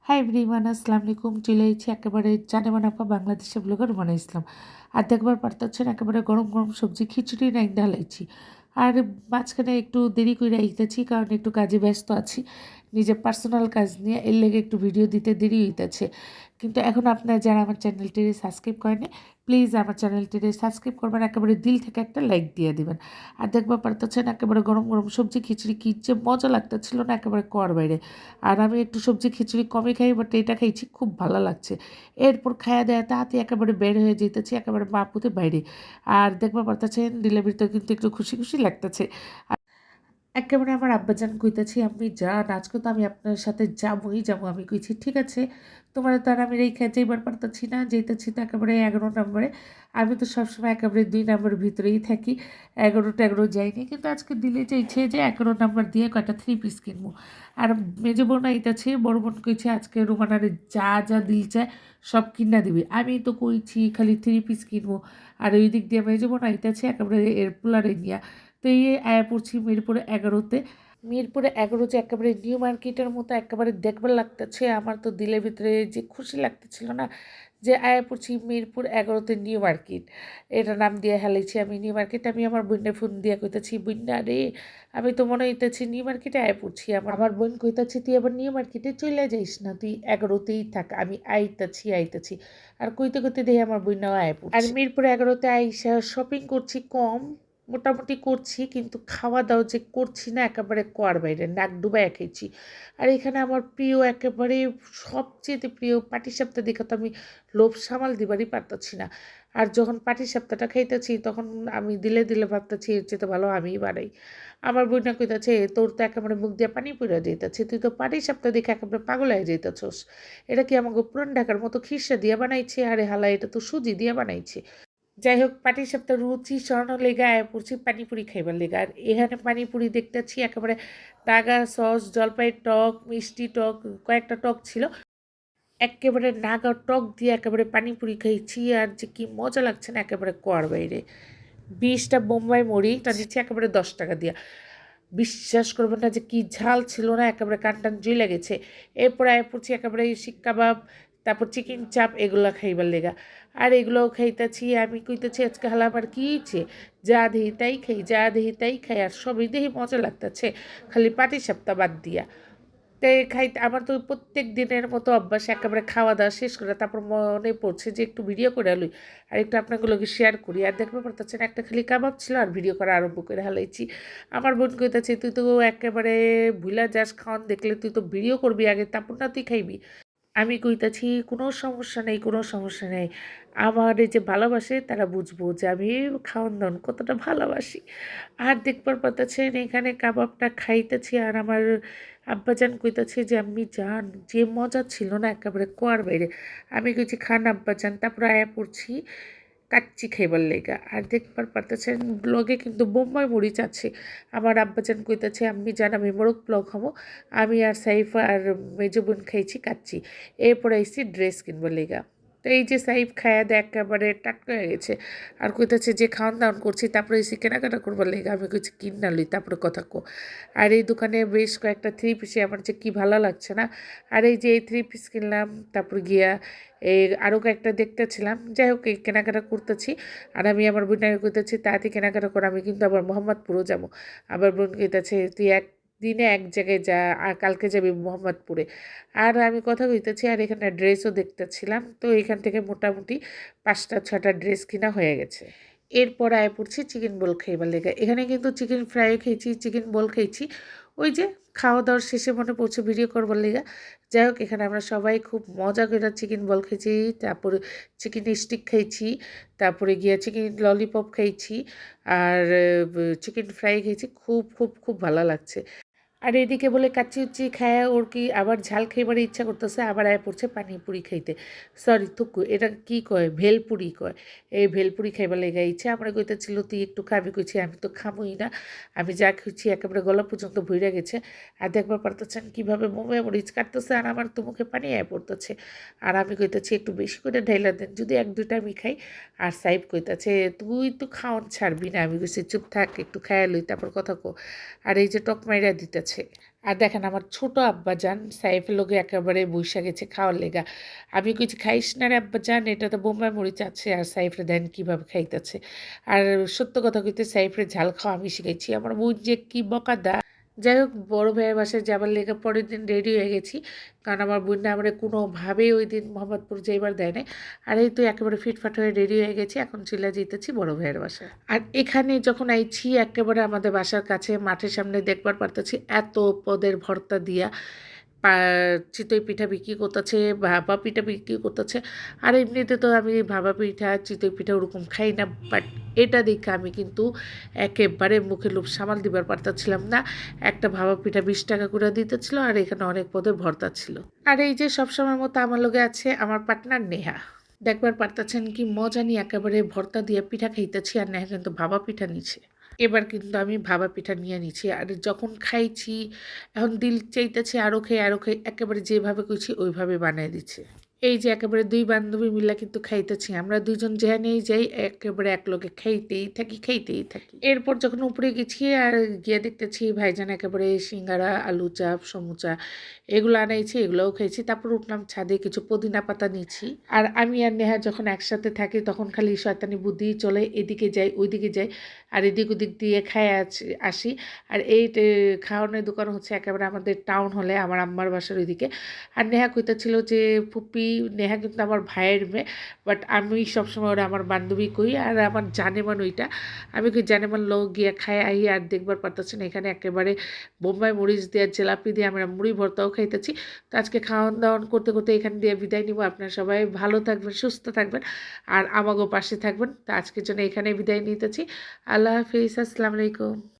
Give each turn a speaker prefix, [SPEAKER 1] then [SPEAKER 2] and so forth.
[SPEAKER 1] Hi everyone, আসসালামু আলাইকুম। চলে এসেছি একেবারে জানে মানাপা বাংলাদেশের ব্লগার রুমানা ইসলাম। আর দেখবার পারতেছেন একেবারে গরম গরম সবজি খিচুড়ি রাইন ঢালাইছি। আর মাঝখানে একটু দেরি করে আইতেছি, কারণ একটু কাজে ব্যস্ত আছি, নিজের পার্সোনাল কাজ নিয়ে, এর লেগে একটু ভিডিও দিতে দেরি হইতেছে। কিন্তু এখন আপনারা যারা আমার চ্যানেলটি সাবস্ক্রাইব করেনি, প্লিজ আমার চ্যানেলটি সাবস্ক্রাইব করবেন, একেবারে দিল থেকে একটা লাইক দিয়ে দিবেন। আর দেখবার পারতেছেন একেবারে গরম গরম সবজি খিচুড়ি কী যে মজা লাগতেছিল না, একেবারে কোয়ার বাইরে। আর আমি একটু সবজি খিচুড়ি কমই খাই, বাট এটা খাইছি, খুব ভালো লাগছে। এরপর খায়া দেয়া তাতে একেবারে বের হয়ে যেতেছি একেবারে মাপুতে বাইরে। আর দেখবার পারতেছেন দিলের ভিতরে কিন্তু একটু খুশি খুশি লাগতেছে। একেবারে আমার আব্বাজান কইতাছি, আমি যা আজকে তো আমি আপনার সাথে যাবো। আমি কইছি ঠিক আছে, তোমার তো আর আমি রেখে যাইবার পারতাছি না, যেতেছি তো একেবারে 11 নম্বরে। আমি তো সবসময় একেবারে 2 নম্বরের ভিতরেই থাকি, 11-11 যাইনি, কিন্তু আজকে দিলে চাইছে যে 11 নম্বর দিয়ে কয়টা 3 পিস কিনবো। আর মেজো বোন আইতাছে, বড় বোন কইছে আজকে রুমানারে যা যা দিল চায় সব কিনা দিবি। আমি তো কইছি খালি 3 পিস কিনবো। আর ওই দিক দিয়ে মেজো বোন আইতাছে একেবারে এর পোলারে নিয়া। তো এই আয়া পড়ছি মিরপুরে 11-তে। মিরপুরে 11 যে একেবারে নিউ মার্কেটের মতো একেবারে দেখবার লাগতেছে, আমার তো দিলের ভিতরে যে খুশি লাগতেছিল না, যে আয়া পড়ছি মিরপুর 11-তে নিউ মার্কেট। এটা নাম দিয়ে হেলাইছি আমি নিউ মার্কেট। আমি আমার বোনের ফোন দিয়ে কইতাছি, বন্যা রে, আমি তো মনে হইতেছি নিউ মার্কেটে আয়া পড়ছি। আমার বোন কইতাছি, তুই আবার নিউ মার্কেটে চলে যাইস না, তুই 11-তেই থাক, আমি আইতাছি। আর কইতে কইতে দেখি আমার বন্যাও আয়া পড়ছে। আর মিরপুর 11-তে আইসা শপিং করছি কম, মোটামুটি করছি, কিন্তু খাওয়া দাওয়া যে করছি না একেবারে কোয়ার বাইরে, নাক ডুবাইয়া খেয়েছি। আর এখানে আমার প্রিয় একেবারে সবচেয়ে প্রিয় পাটিসাপটা দেখে তো আমি লোভ সামাল দিবারই পারতেছি না। আর যখন পাটিসাপটাটা খাইতেছি তখন আমি দিলে ভাবতেছি এর চেয়ে তো ভালো আমিই বানাই। আমার বোনটা কইতাছে, তোর তো একেবারে মুখ দিয়ে পানি পড়ে যেতেছে, তুই তো পাটিসাপটা দেখে একেবারে পাগল হয়ে যেতেছস। এটা কি আমাকে পুরান ঢাকার মতো খিরসা দিয়ে বানাইছে? আরে হালা, এটা তো সুজি দিয়ে বানাইছে। যাই হোক, পাটিসাপটা রুচি সরানোর লেগে আয়া পড়ছি পানিপুরি খাইবার লেগে। আর এখানে পানিপুরি দেখতেছি একেবারে নাগা সস, জলপাই টক, মিষ্টি টক, কয়েকটা টক ছিল, একেবারে নাগা টক দিয়ে একেবারে পানিপুরি খাইছি। আর যে কি মজা লাগছে না, একেবারে কোয়ার বাইরে। 20টা বোম্বাই মরিচটা দিচ্ছি একেবারে 10 টাকা দিয়া। বিশ্বাস করবেন না যে কি ঝাল ছিল না, একেবারে কান টান জ্বলে গেছে। এরপর আয়া পড়ছি একেবারে শিক কাবাব, তারপর চিকেন চাপ, এগুলো খাইবার লেগা। আর এগুলোও খাইতেছি, আমি কইতেছি আজকে হালা আমার কী হয়েছে, যা দেহি তাই খাই, আর সবই দেহি মজা লাগতেছে, খালি পাটিসাপটা বাদ দিয়া। তাই খাইতে আমার তো প্রত্যেক দিনের মতো অভ্যাস, একেবারে খাওয়া দাওয়া শেষ করে তারপর মনে পড়ছে যে একটু ভিডিও করে লই, আর একটু আপনাগুলোকে শেয়ার করি। আর দেখতে পারতেছেন একটা খালি কাবাব ছিল, আর ভিডিও করা আরম্ভ করে হালাইছি। আমার বোন কইতাছে, তুই তো একেবারে ভুলা যাস খাওয়ান দেখলে, তুই তো ভিডিও করবি আগে, তারপর না তুই খাইবি। আমি কইতাছি, কোনো সমস্যা নেই। আমার এই যে ভালোবাসে তারা বুঝবো যে আমি খাওয়ান দাওয়ান কতটা ভালোবাসি। আর দেখবার পারতেছেন এখানে কাবাবটা খাইতেছি, আর আমার আব্বাজান কইতাছে যে আম্মি জান, যে মজা ছিল না একেবারে কোয়ার বাইরে। আমি কইছি খান আব্বাজান, তারপর আয়া পড়ছি কাচ্চি খাইবার লেগা। আর দেখবার পারতেছেন ব্লগে কিন্তু বোম্বাই মরিচ আছে। আমার আব্বাজান কইতাছে, আম্মি জান আমি মোরগ পোলাও খাবো। আমি আর সাইফা আর মেজো বোন খাইছি কাচ্চি। এরপর আইসি ড্রেস কিনবার লেগা। তো এই যে সাইফ খায়া দেয় একেবারে টাটকা হয়ে গেছে। আর কইতাছে যে খাওয়ান দাওয়ান করছি, তারপরে এসে কেনাকাটা করবার লেগে। আমি কইছি কিনা লই, তারপরে কথা কো। আর এই দোকানে বেশ কয়েকটা 3 পিসে আমার যে কী ভালো লাগছে না। আর এই যে এই 3 পিস কিনলাম, তারপর গিয়া এই আরও কয়েকটা দেখতেছিলাম। যাই হোক, এই কেনাকাটা করতেছি। আর আমি আমার বোনকে কইতেছি তাড়াতাড়ি কেনাকাটা করে, আমি কিন্তু আবার মোহাম্মদপুরও যাবো। আবার বোন কইতেছে, তুই একদিনে এক জায়গায় যা, আর কালকে যাবি মোহাম্মদপুরে। আর আমি কথা কইতেছি, আর এখানে ড্রেসও দেখতেছিলাম। তো এখান থেকে মোটামুটি 5টা 6টা ড্রেস কিনা হয়ে গেছে। এরপর আয় পড়ছি চিকেন বোল খাইবার লেগে। এখানে কিন্তু চিকেন ফ্রাইও খেয়েছি, চিকেন বোল খেয়েছি। ওই যে খাওয়া দাওয়ার শেষে মনে পড়ছে ভিডিও করবার লেগে। যাই হোক, এখানে আমরা সবাই খুব মজা করে চিকেন বল খেয়েছি, তারপরে চিকেন স্টিক খেয়েছি, তারপরে গিয়ে চিকেন ললিপপ খেয়েছি, আর চিকেন ফ্রাই খেয়েছি। খুব খুব খুব ভালো লাগছে। আর এদিকে বলে কাচ্চি উচ্চি খায়, ওর কি আবার ঝাল খাইবার ইচ্ছা করতেছে, আবার আয় পড়ছে পানিপুরি খাইতে। সরি থুকু, এটা কি কয়, ভেলপুরি কয়। এই ভেলপুরি খাইবার লেগে ইচ্ছা। আমরা কইতেছিল তুই একটু খাবি, কইছি আমি তো খামোই না, আমি যা খুঁজছি একেবারে গলা পর্যন্ত ভইরা গেছে। আর দেখবার পারতেছেন কীভাবে মোমে মরিচ কাটতেছে, আর আমার তো মুখে পানি আয় পড়তেছে। আর আমি কইতেছি একটু বেশি করে ঢাইলা দেন, যদি 1-2টা আমি খাই। আর সাইব কইতাছে, তুই তো খাওয়ান ছাড়বি না। আমি কইছি চুপ থাক, একটু খাইয়া লই, তারপর কথা কো। আর এই যে টক মাইরা দিতেছে। আর দেখেন আমার ছোট আব্বাজান সাইফের লগে একেবারে বইসা গেছে খাওয়ার লেগা। আমি কইছি, "খাইস না রে আব্বাজান, এটা তো বোম্বাই মরিচ আছে।" আর সাইফরে দেন কীভাবে খাইতেছে। আর সত্য কথা কইতে সাইফরে ঝাল খাওয়া আমি শিখাইছি। আমার বোন যে কী বকাদা। যাই হোক, বড় ভাইয়ের বাসায় যাবার লেগে পরের দিন রেডি হয়ে গেছি, কারণ আমার বোনরা আমরা কোনোভাবেই ওই দিন মোহাম্মদপুর যাইবার দেয় নাই। আর এই তো একেবারে ফিটফাট হয়ে রেডি হয়ে গেছি, এখন চলে যেতেছি বড় ভাইয়ের বাসায়। আর এখানে যখন আইছি একেবারে আমাদের বাসার কাছে মাঠের সামনে দেখবার পারতেছি এত পদের ভর্তা দিয়া পা চিতই পিঠা বিক্রি করতেছে, ভাপা পিঠা বিক্রি করতেছে। আর এমনিতে তো আমি ভাপা পিঠা চিতই পিঠা ওরকম খাই না, বাট এটা দেখে আমি কিন্তু একেবারে মুখে লোভ সামাল দিবার পারতেছিলাম না। একটা ভাপা পিঠা 20 টাকা করে দিতেছিল, আর এখানে অনেক পদের ভর্তা ছিল। আর এই যে সবসময় মতো আমার লগে আছে আমার পার্টনার নেহা। দেখবার পারতেছেন কি মজা নিয়ে একেবারে ভর্তা দিয়ে পিঠা খাইতেছি, আর নেহা কিন্তু ভাপা পিঠা নিচ্ছে। এবার কিন্তু আমি ভাপা পিঠা নিয়ে নিচ্ছি, আর যখন খাইছি এখন দিল চাইতেছে আরও খেয়ে আরও খেয়ে, একেবারে যেভাবে কইছি ওইভাবে বানিয়ে দিচ্ছে। এই যে একেবারে দুই বান্ধবী মিলে কিন্তু খাইতেছি, আমরা দুইজন যেখানেই যাই একেবারে একলগে খাইতেই থাকি। এরপর যখন উপরে গেছি আর গিয়ে দেখতেছি ভাইজান একেবারে সিঙ্গারা, আলু চাপ, সমুচা এগুলো আনাইছি, এগুলোও খাইছি। তারপর উঠলাম ছাদে, কিছু পুদিনা পাতা নিচ্ছি। আর আমি আর নেহা যখন একসাথে থাকি তখন খালি শয়তানি বুদ্ধি চলে, এদিকে যাই ওইদিকে যাই, আর এদিক ওদিক দিয়ে খাই আসি। আর এই খাওয়ানোর দোকান হচ্ছে একেবারে আমাদের টাউন হলে, আমার আম্মার বাসার ওইদিকে। আর নেহা কইতেছিল যে ফুপি, নেহা কিন্তু আমার ভাইয়ের মেয়ে, বাট আমি সবসময় ওরা আমার বান্ধবী কই, আর আমার জানেমান ওইটা। আমি কই জানেমান লোক গিয়া খাই আই, আর দেখবার পারতেছেন এখানে একেবারে বোম্বাই মরিচ দিয়ে জিলাপি দিয়ে আমরা মুড়ি ভর্তাও খাইতেছি। তো আজকে খাওয়ান দাওয়ান করতে করতে এখান দিয়ে বিদায় নিব। আপনারা সবাই ভালো থাকবেন, সুস্থ থাকবেন, আর আমাগো পাশে থাকবেন। তো আজকের জন্য এখানে বিদায় নিতেছি। আল্লাহ হাফিজ, আসসালামু আলাইকুম।